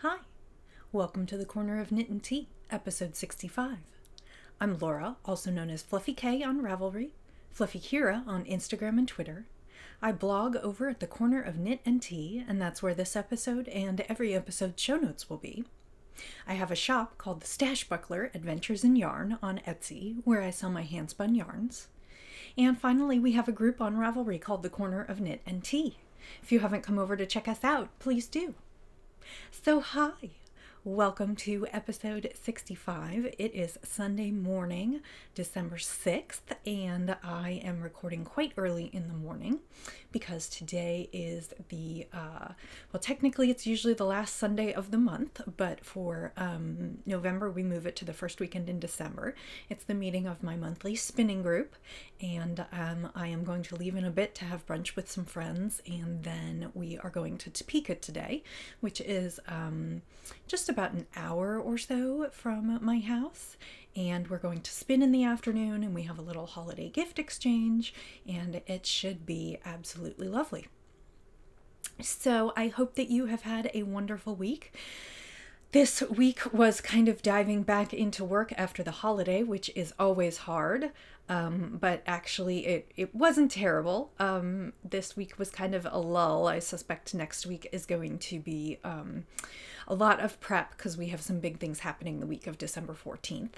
Hi, welcome to the Corner of Knit and Tea, episode 65. I'm Laura, also known as Fluffy K on Ravelry, Fluffy Kira on Instagram and Twitter. I blog over at the Corner of Knit and Tea, and that's where this episode and every episode's show notes will be. I have a shop called the Stash Buckler Adventures in Yarn on Etsy, where I sell my handspun yarns. And finally, we have a group on Ravelry called the Corner of Knit and Tea. If you haven't come over to check us out, please do. So hi, welcome to episode 65. It is Sunday morning, December 6th, and I am recording quite early in the morning because today is well, technically it's usually the last Sunday of the month, but for November we move it to the first weekend in December. It's the meeting of my monthly spinning group, and I am going to leave in a bit to have brunch with some friends, and then we are going to Topeka today, which is just about an hour or so from my house, and we're going to spin in the afternoon, and we have a little holiday gift exchange, and it should be absolutely lovely. So I hope that you have had a wonderful week. This week was kind of diving back into work after the holiday, which is always hard, but actually it wasn't terrible. This week was kind of a lull. I suspect next week is going to be a lot of prep because we have some big things happening the week of December 14th.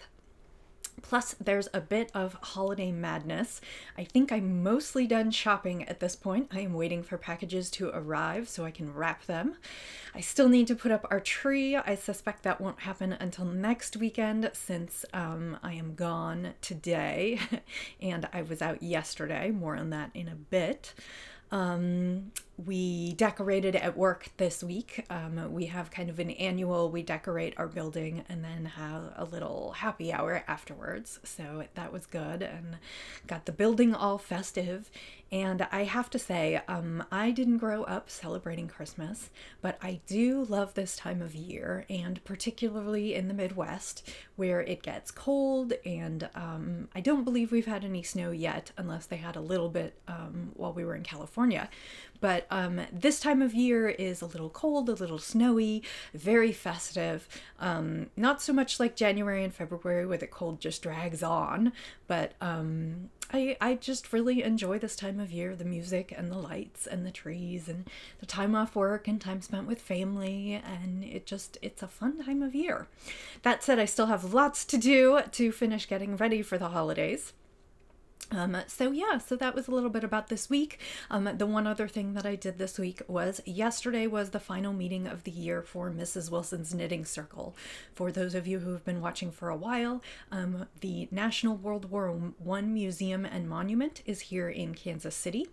Plus, there's a bit of holiday madness. I think I'm mostly done shopping at this point. I am waiting for packages to arrive so I can wrap them. I still need to put up our tree. I suspect that won't happen until next weekend since I am gone today and I was out yesterday. More on that in a bit. We decorated at work this week. We have kind of an annual, we decorate our building and then have a little happy hour afterwards. So that was good and got the building all festive. And I have to say, I didn't grow up celebrating Christmas, but I do love this time of year, and particularly in the Midwest where it gets cold, and I don't believe we've had any snow yet, unless they had a little bit while we were in California. But this time of year is a little cold, a little snowy, very festive. Not so much like January and February where the cold just drags on, but I just really enjoy this time of year, the music and the lights and the trees and the time off work and time spent with family, and it's a fun time of year. That said, I still have lots to do to finish getting ready for the holidays. So that was a little bit about this week. The one other thing that I did this week was yesterday was the final meeting of the year for Mrs. Wilson's Knitting Circle. For those of you who have been watching for a while, the National World War I Museum and Monument is here in Kansas City,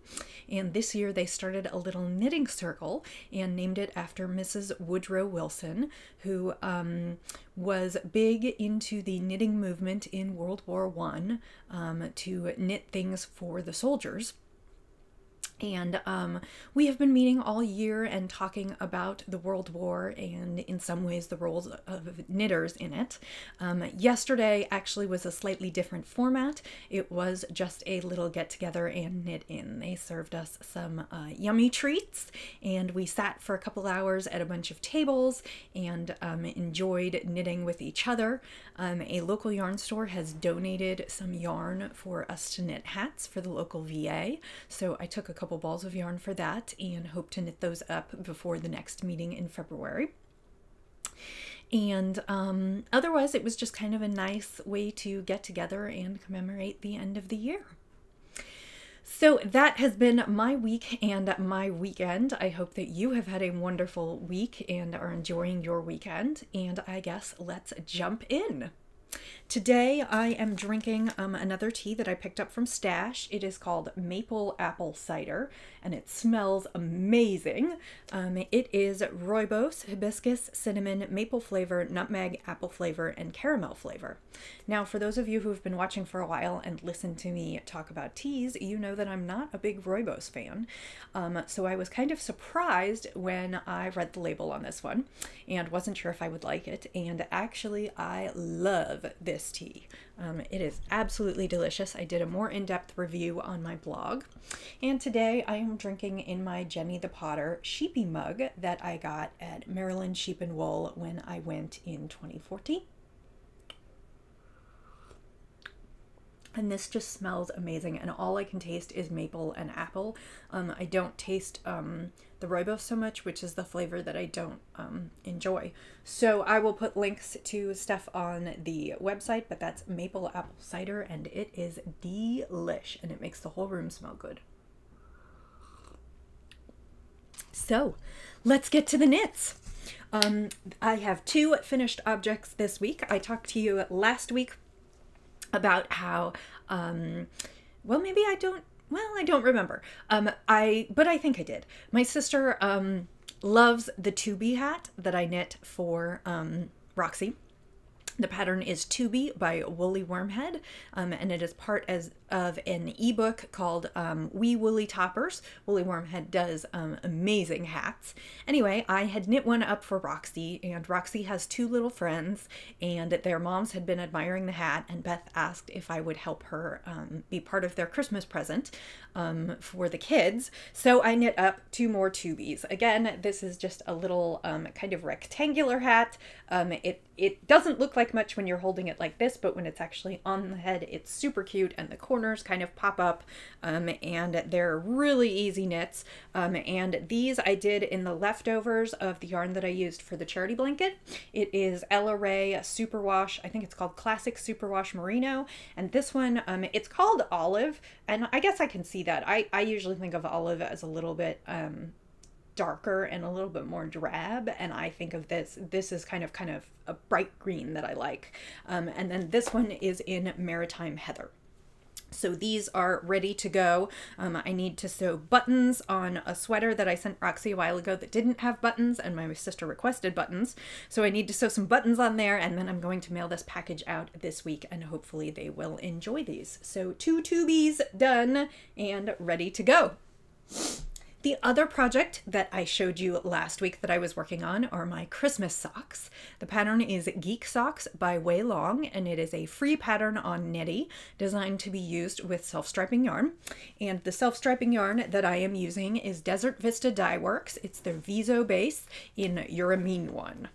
and this year they started a little knitting circle and named it after Mrs. Woodrow Wilson, who was big into the knitting movement in World War I, to knit things for the soldiers. And we have been meeting all year and talking about the World War and in some ways the roles of knitters in it. Yesterday actually was a slightly different format. It was just a little get together and knit in. They served us some yummy treats, and we sat for a couple hours at a bunch of tables and enjoyed knitting with each other. A local yarn store has donated some yarn for us to knit hats for the local VA, so I took a couple balls of yarn for that and hope to knit those up before the next meeting in February. And otherwise it was just kind of a nice way to get together and commemorate the end of the year. So that has been my week and my weekend. I hope that you have had a wonderful week and are enjoying your weekend, and I guess let's jump in. Today I am drinking another tea that I picked up from Stash. It is called Maple Apple Cider, and it smells amazing. It is rooibos, hibiscus, cinnamon, maple flavor, nutmeg, apple flavor, and caramel flavor. Now, for those of you who have been watching for a while and listened to me talk about teas, you know that I'm not a big rooibos fan. So I was kind of surprised when I read the label on this one and wasn't sure if I would like it, and actually I love love this tea. It is absolutely delicious. I did a more in-depth review on my blog. And today I am drinking in my Jenny the Potter sheepy mug that I got at Maryland Sheep and Wool when I went in 2014. And this just smells amazing, and all I can taste is maple and apple. I don't taste the rooibos so much, which is the flavor that I don't enjoy. So I will put links to stuff on the website, but that's maple apple cider, and it is delish, and it makes the whole room smell good. So let's get to the knits. I have 2 finished objects this week. I talked to you last week about how, well, maybe I don't remember. But I think I did. My sister loves the Tubey hat that I knit for Roxy. The pattern is Tubey by Woolly Wormhead, and it is part of an ebook called Wee Woolly Toppers. Woolly Wormhead does amazing hats. Anyway, I had knit one up for Roxy, and Roxy has 2 little friends, and their moms had been admiring the hat, and Beth asked if I would help her be part of their Christmas present for the kids. So I knit up 2 more Tubeys. Again, this is just a little kind of rectangular hat. It doesn't look like much when you're holding it like this, but when it's actually on the head, it's super cute, and the corners kind of pop up, and they're really easy knits. And these I did in the leftovers of the yarn that I used for the charity blanket. It is Ella Rae Superwash. I think it's called Classic Superwash Merino, and this one, it's called Olive, and I guess I can see that. I usually think of olive as a little bit darker and a little bit more drab, and I think of this is kind of a bright green that I like. And then this one is in Maritime Heather. So these are ready to go. I need to sew buttons on a sweater that I sent Roxy a while ago that didn't have buttons, and my sister requested buttons. So I need to sew some buttons on there, and then I'm going to mail this package out this week, and hopefully they will enjoy these. So 2 Tubeys done and ready to go. The other project that I showed you last week that I was working on are my Christmas socks. The pattern is Geek Socks by Wei Long, and it is a free pattern on Knitty designed to be used with self-striping yarn. And the self-striping yarn that I am using is Desert Vista Dye Works. It's their Viso base in Uramine one.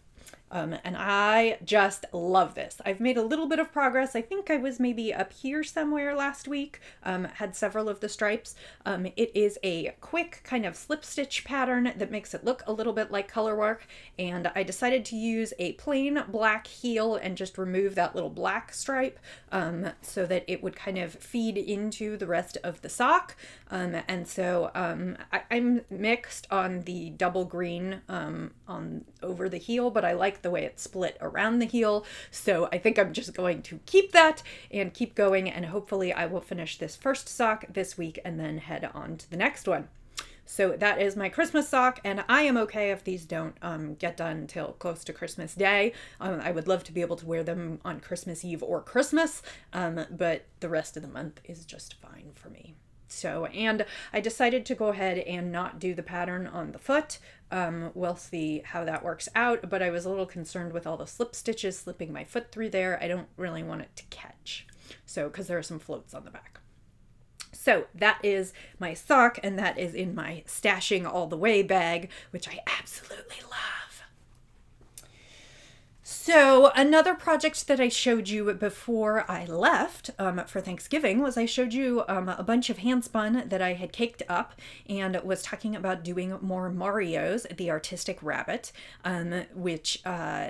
And I just love this. I've made a little bit of progress. I think I was maybe up here somewhere last week, had several of the stripes. It is a quick kind of slip stitch pattern that makes it look a little bit like color work, and I decided to use a plain black heel and just remove that little black stripe so that it would kind of feed into the rest of the sock. And so I'm mixed on the double green on over the heel, but I like the way it's split around the heel, so I think I'm just going to keep that and keep going, and hopefully I will finish this first sock this week and then head on to the next one. So that is my Christmas sock, and I am okay if these don't get done until close to Christmas Day. I would love to be able to wear them on Christmas Eve or Christmas, but the rest of the month is just fine for me. So, and I decided to go ahead and not do the pattern on the foot. We'll see how that works out, but I was a little concerned with all the slip stitches slipping my foot through there. I don't really want it to catch. So, because there are some floats on the back. So that is my sock, and that is in my stashing all the way bag, which I absolutely love. So another project that I showed you before I left for Thanksgiving was I showed you a bunch of hand spun that I had caked up, and was talking about doing more Mario's, the artistic rabbit, which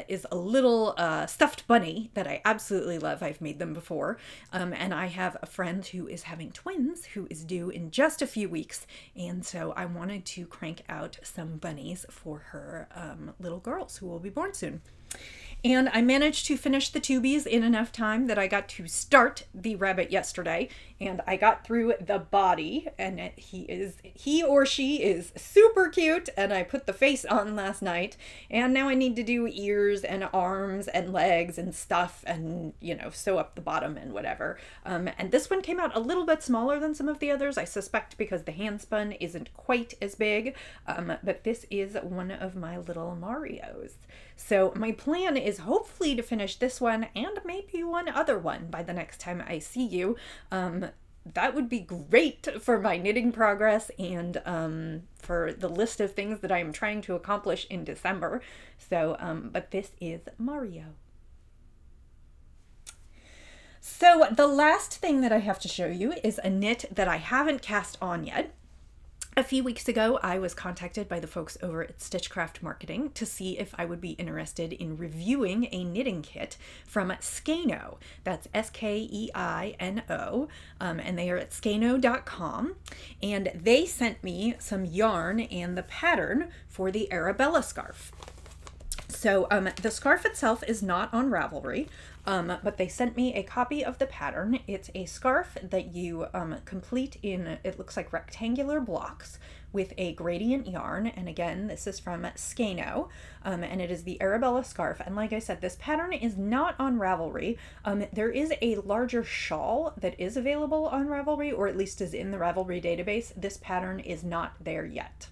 is a little stuffed bunny that I absolutely love. I've made them before, and I have a friend who is having twins who is due in just a few weeks, and so I wanted to crank out some bunnies for her little girls who will be born soon. And I managed to finish the Tubeys in enough time that I got to start the rabbit yesterday, and I got through the body, and he or she is super cute, and I put the face on last night, and now I need to do ears and arms and legs and stuff, and, you know, sew up the bottom and whatever. And this one came out a little bit smaller than some of the others, I suspect because the hand spun isn't quite as big, but this is one of my little Marios. So my plan is is hopefully to finish this one and maybe one other one by the next time I see you. That would be great for my knitting progress and for the list of things that I am trying to accomplish in December. So, but this is Mario. So the last thing that I have to show you is a knit that I haven't cast on yet. A few weeks ago, I was contacted by the folks over at Stitchcraft Marketing to see if I would be interested in reviewing a knitting kit from Skeino. That's S-K-E-I-N-O, and they are at skeino.com. And they sent me some yarn and the pattern for the Arabella scarf. So the scarf itself is not on Ravelry, but they sent me a copy of the pattern. It's a scarf that you complete in, it looks like rectangular blocks with a gradient yarn. And again, this is from Skeino, and it is the Arabella scarf. And like I said, this pattern is not on Ravelry. There is a larger shawl that is available on Ravelry, or at least is in the Ravelry database. This pattern is not there yet.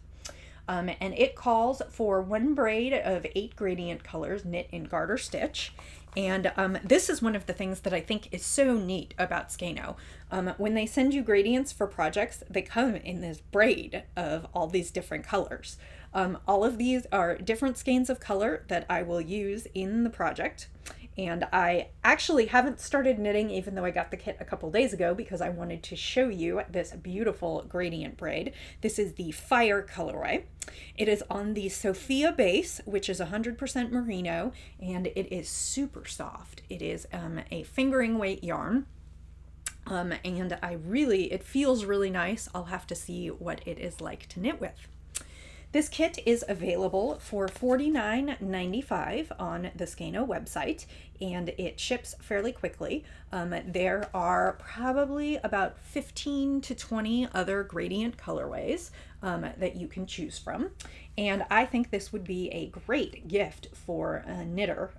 And it calls for 1 braid of 8 gradient colors knit in garter stitch. And this is one of the things that I think is so neat about Skeino. When they send you gradients for projects, they come in this braid of all these different colors. All of these are different skeins of color that I will use in the project. And I actually haven't started knitting, even though I got the kit a couple days ago, because I wanted to show you this beautiful gradient braid. This is the Fire colorway. It is on the Sophia base, which is 100% merino, and it is super soft. It is a fingering weight yarn. And it feels really nice. I'll have to see what it is like to knit with. This kit is available for $49.95 on the Skeino website, and it ships fairly quickly. There are probably about 15 to 20 other gradient colorways that you can choose from. And I think this would be a great gift for a knitter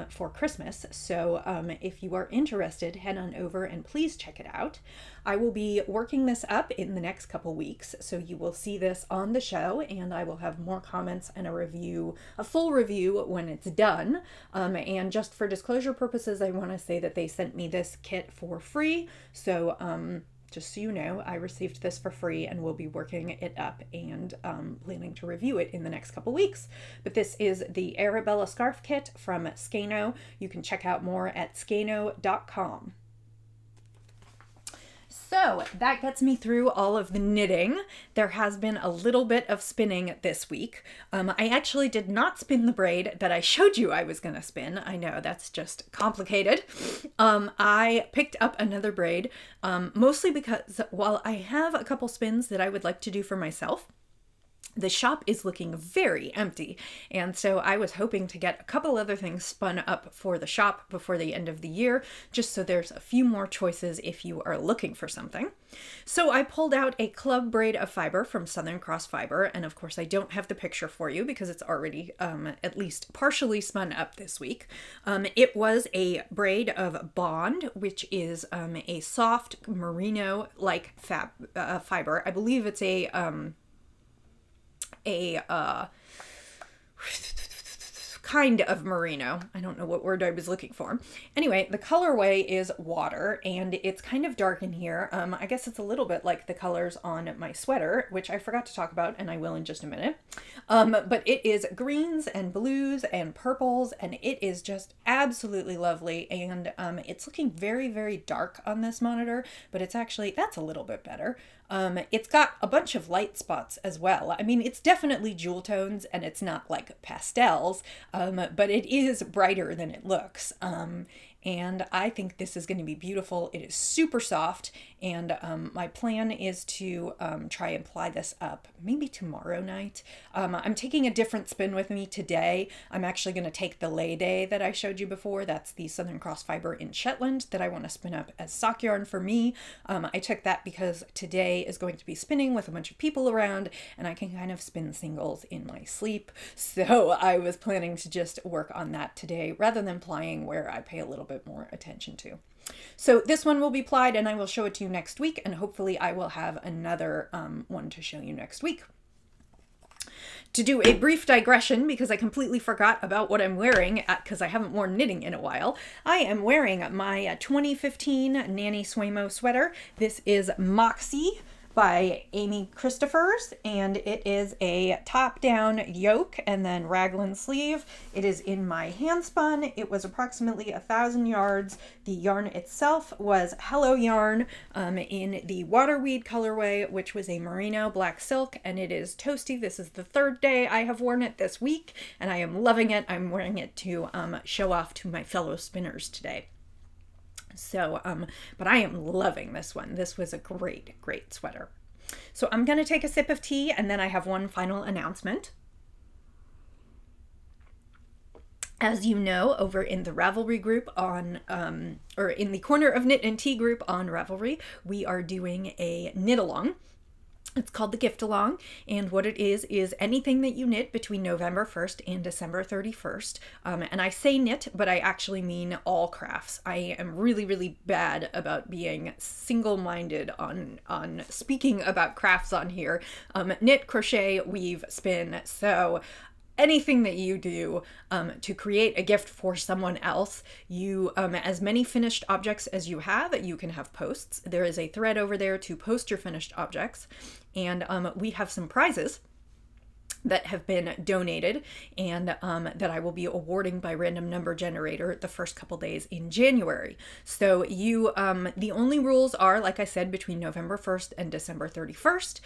for Christmas. So if you are interested, head on over and please check it out. I will be working this up in the next couple weeks, so you will see this on the show, and I will have more comments and a review, a full review when it's done. And just for disclosure purposes, I want to say that they sent me this kit for free. So just so you know, I received this for free and will be working it up and planning to review it in the next couple weeks. But this is the Arabella Scarf Kit from Skeino. You can check out more at skeino.com. So that gets me through all of the knitting. There has been a little bit of spinning this week. I actually did not spin the braid that I showed you I was going to spin. I know, that's just complicated. I picked up another braid, mostly because while I have a couple spins that I would like to do for myself, the shop is looking very empty, and so I was hoping to get a couple other things spun up for the shop before the end of the year, just so there's a few more choices if you are looking for something. So I pulled out a club braid of fiber from Southern Cross Fiber, and of course I don't have the picture for you because it's already at least partially spun up this week. It was a braid of Bond, which is a soft merino-like fiber. I believe it's a kind of merino. I don't know what word I was looking for. Anyway, the colorway is water, and it's kind of dark in here. I guess it's a little bit like the colors on my sweater, which I forgot to talk about, and I will in just a minute. But it is greens and blues and purples, and it is just absolutely lovely. And it's looking very, very dark on this monitor, but it's actually, that's a little bit better. It's got a bunch of light spots as well. I mean, it's definitely jewel tones and it's not like pastels, but it is brighter than it looks. And I think this is going to be beautiful. It is super soft, and my plan is to try and ply this up maybe tomorrow night. I'm taking a different spin with me today. I'm actually going to take the Lay Day that I showed you before. That's the Southern Cross Fiber in Shetland that I want to spin up as sock yarn for me. I took that because today is going to be spinning with a bunch of people around, and I can kind of spin singles in my sleep. So I was planning to just work on that today rather than plying where I pay a little bit more attention to. So this one will be plied, and I will show it to you next week, and hopefully I will have another one to show you next week. to do a brief digression, because I completely forgot about what I'm wearing because I haven't worn knitting in a while, I am wearing my 2015 Nanny Swaymo sweater. This is Moxie by Amy Christophers, and it is a top-down yoke and then raglan sleeve. It is in my hand spun. It was approximately 1,000 yards. The yarn itself was Hello Yarn in the Waterweed colorway, which was a merino black silk, and it is toasty. This is the 3rd day I have worn it this week, and I am loving it. I'm wearing it to show off to my fellow spinners today. So, but I am loving this one. This was a great, great sweater. So I'm going to take a sip of tea, and then I have one final announcement. As you know, over in the Ravelry group on, or in the Corner of Knit and Tea group on Ravelry, we are doing a knit-along. It's called the Gift-A-Long, and what it is anything that you knit between November 1st and December 31st. And I say knit, but I actually mean all crafts. I am really, really bad about being single-minded on speaking about crafts on here. Knit, crochet, weave, spin. So anything that you do to create a gift for someone else, you as many finished objects as you can have posts. There is a thread over there to post your finished objects, and we have some prizes that have been donated and that I will be awarding by random number generator the first couple days in January. So you, the only rules are, like I said, between November 1st and December 31st.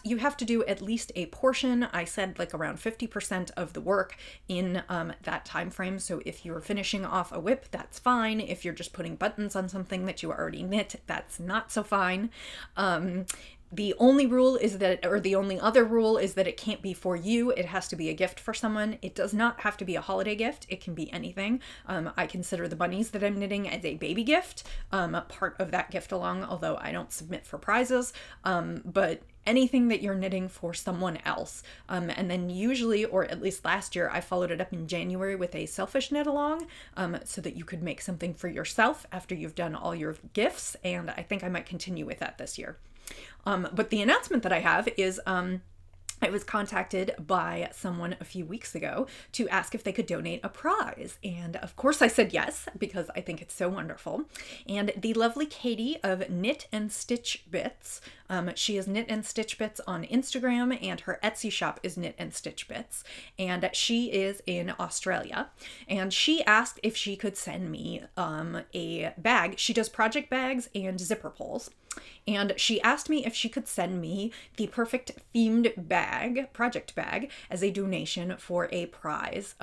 You have to do at least a portion. I said like around 50% of the work in that time frame. So if you're finishing off a whip, that's fine. If you're just putting buttons on something that you already knit, that's not so fine. The only rule is that, or the only other rule is that it can't be for you. It has to be a gift for someone. It does not have to be a holiday gift. It can be anything. I consider the bunnies that I'm knitting as a baby gift, part of that Gift-A-Long, although I don't submit for prizes. But anything that you're knitting for someone else. And then usually, or at least last year, I followed it up in January with a selfish knit-along, so that you could make something for yourself after you've done all your gifts. And I think I might continue with that this year. But the announcement that I have is I was contacted by someone a few weeks ago to ask if they could donate a prize. And of course I said yes, because I think it's so wonderful. And the lovely Katie of Knit and Stitch Bits, she is Knit and Stitch Bits on Instagram, and her Etsy shop is Knit and Stitch Bits. And she is in Australia. And she asked if she could send me a bag. She does project bags and zipper pulls. And she asked me if she could send me the perfect themed bag, project bag, as a donation for a prize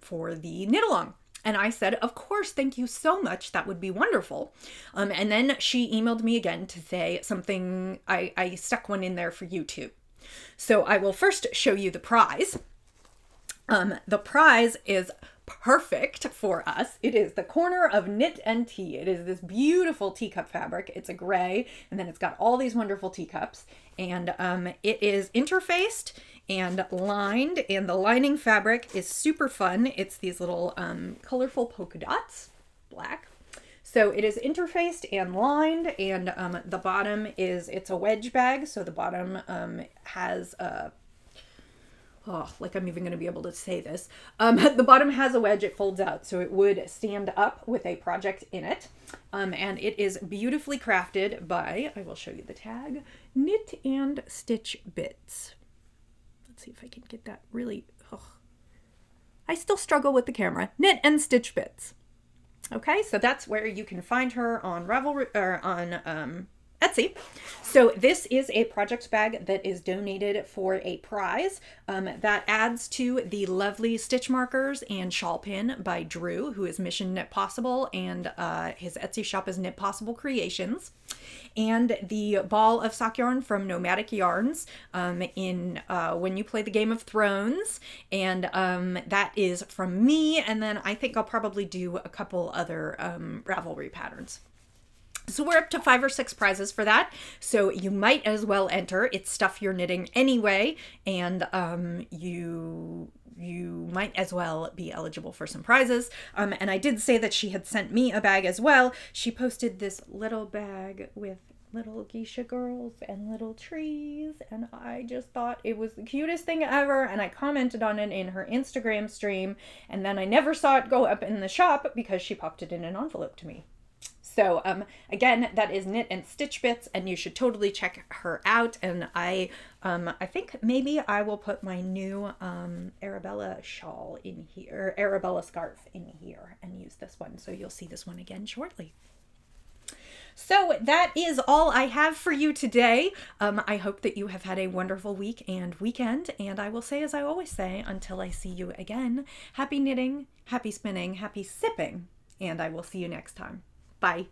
for the knit-along. And I said, of course, thank you so much. That would be wonderful. And then she emailed me again to say something. I stuck one in there for you too. So I will first show you the prize. The prize is perfect for us. It is the Corner of Knit and Tea. It is this beautiful teacup fabric. It's a gray, and then it's got all these wonderful teacups, and it is interfaced and lined, and the lining fabric is super fun. It's these little colorful polka dots, black. So it is interfaced and lined, and the bottom it's a wedge bag, so the bottom has a like I'm even going to be able to say this. The bottom has a wedge, it folds out, so it would stand up with a project in it. And it is beautifully crafted by, I will show you the tag, Knit and Stitch Bits. Let's see if I can get that really, I still struggle with the camera. Knit and Stitch Bits. Okay, so that's where you can find her on Ravelry, or on Etsy. So this is a project bag that is donated for a prize that adds to the lovely stitch markers and shawl pin by Drew, who is Mission Knit Possible, and his Etsy shop is Knit Possible Creations, and the ball of sock yarn from Nomadic Yarns in When You Play the Game of Thrones, and that is from me, and then I think I'll probably do a couple other Ravelry patterns. So we're up to 5 or 6 prizes for that, so you might as well enter. It's stuff you're knitting anyway, and you might as well be eligible for some prizes. And I did say that she had sent me a bag as well. She posted this little bag with little geisha girls and little trees, and I just thought it was the cutest thing ever, and I commented on it in her Instagram stream, and then I never saw it go up in the shop because she popped it in an envelope to me. So again, that is Knit and Stitch Bits, and you should totally check her out. And I think maybe I will put my new Arabella shawl in here, Arabella scarf in here, and use this one. So you'll see this one again shortly. So that is all I have for you today. I hope that you have had a wonderful week and weekend. And I will say, as I always say, until I see you again, happy knitting, happy spinning, happy sipping, and I will see you next time. Bye.